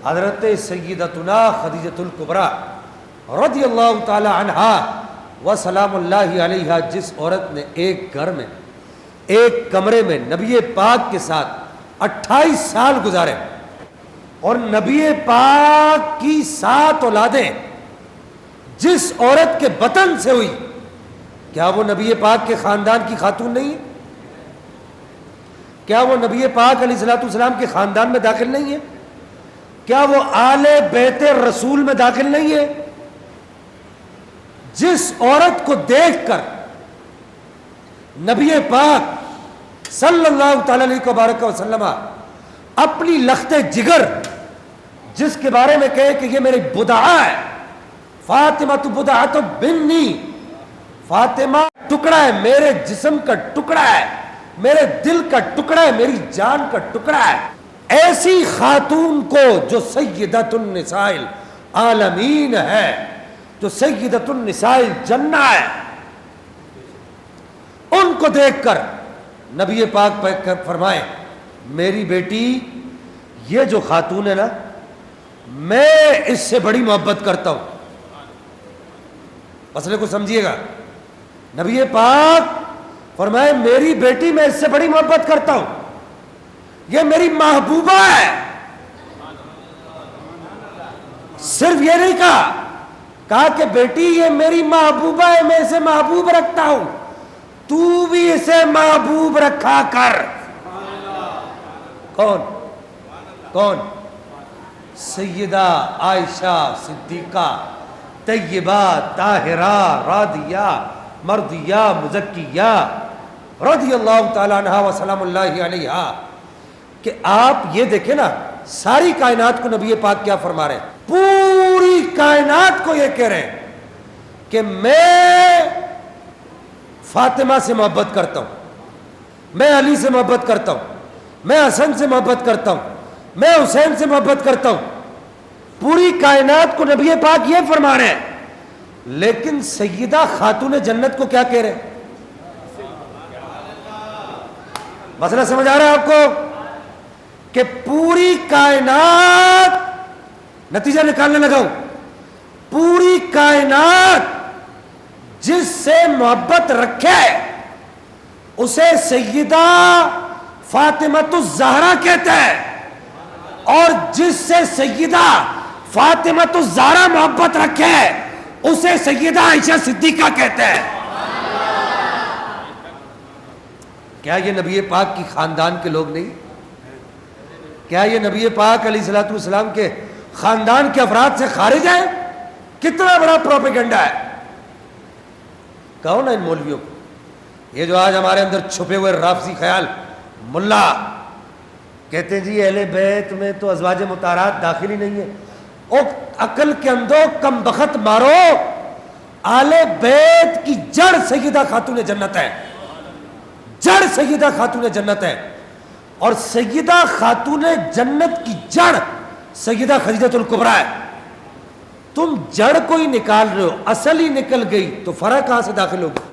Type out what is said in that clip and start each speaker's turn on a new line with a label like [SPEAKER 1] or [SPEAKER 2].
[SPEAKER 1] حضرت سیدتنا خدیجۃ الکبریٰ رضی اللہ تعالی عنہا و سلام اللہ علیہا، جس عورت نے ایک گھر میں ایک کمرے میں نبی پاک کے ساتھ 28 سال گزارے اور نبی پاک کی 7 اولادیں جس عورت کے بطن سے ہوئی، کیا وہ نبی پاک کے خاندان کی خاتون نہیں ہے؟ کیا وہ نبی پاک علیہ الصلوۃ والسلام کے خاندان میں داخل نہیں ہے؟ کیا وہ آل بیت رسول میں داخل نہیں ہے؟ جس عورت کو دیکھ کر نبی پاک صلی اللہ تعالی علیہ وسلم اپنی لخت جگر، جس کے بارے میں کہے کہ یہ میری بدعہ ہے، فاطمہ تو بدعۃ منی، فاطمہ ٹکڑا ہے، میرے جسم کا ٹکڑا ہے، میرے دل کا ٹکڑا ہے، میری جان کا ٹکڑا ہے، ایسی خاتون کو جو سیدۃ النساء العالمین ہے، جو سیدۃ النساء الجنہ ہے، ان کو دیکھ کر نبی پاک فرمائے میری بیٹی یہ جو خاتون ہے نا، میں اس سے بڑی محبت کرتا ہوں۔ مسئلے کو سمجھیے گا، نبی پاک فرمائے میری بیٹی میں اس سے بڑی محبت کرتا ہوں، یہ میری محبوبہ ہے۔ صرف یہ نہیں کہا کہ بیٹی یہ میری محبوبہ ہے، میں اسے محبوب رکھتا ہوں، تو بھی اسے محبوب رکھا کر۔ کون؟ سیدہ عائشہ صدیقہ طیبہ طاہرہ راضیہ مرضیہ مزکیہ رضی اللہ تعالی عنہا و سلام اللہ علیہا، کہ آپ یہ دیکھیں نا، ساری کائنات کو نبی پاک کیا فرما رہے ہیں؟ پوری کائنات کو یہ کہہ رہے ہیں کہ میں فاطمہ سے محبت کرتا ہوں، میں علی سے محبت کرتا ہوں، میں حسن سے محبت کرتا ہوں، میں حسین سے محبت کرتا ہوں۔ پوری کائنات کو نبی پاک یہ فرما رہے ہیں، لیکن سیدہ خاتون جنت کو کیا کہہ رہے ہیں؟ مسئلہ سمجھ آ رہا ہے آپ کو کہ پوری کائنات، نتیجہ نکالنے لگا ہوں، پوری کائنات جس سے محبت رکھے اسے سیدہ فاطمۃ الزہرا کہتے ہیں، اور جس سے سیدہ فاطمۃ الزہرا محبت رکھے اسے سیدہ عائشہ صدیقہ کہتے ہیں۔ کیا یہ نبی پاک کی خاندان کے لوگ نہیں؟ کیا یہ نبی پاک علیہ الصلوۃ والسلام کے خاندان کے افراد سے خارج ہیں؟ کتنا بڑا پروپیگنڈا ہے۔ کہو نا ان مولویوں کو، یہ جو آج ہمارے اندر چھپے ہوئے رافضی خیال ملا کہتے ہیں جی اہل بیت میں تو ازواج مطہرات داخل ہی نہیں ہے۔ او عقل کے اندھو، کم بخت مارو، آل بیت کی جڑ سیدہ خاتون جنت ہے، جڑ سیدہ خاتون جنت ہے، اور سیدہ خاتون جنت کی جڑ سیدہ خدیجۃ الکبریٰ ہے۔ تم جڑ کو ہی نکال رہے ہو، اصل ہی نکل گئی تو فرع کہاں سے داخل ہوگی؟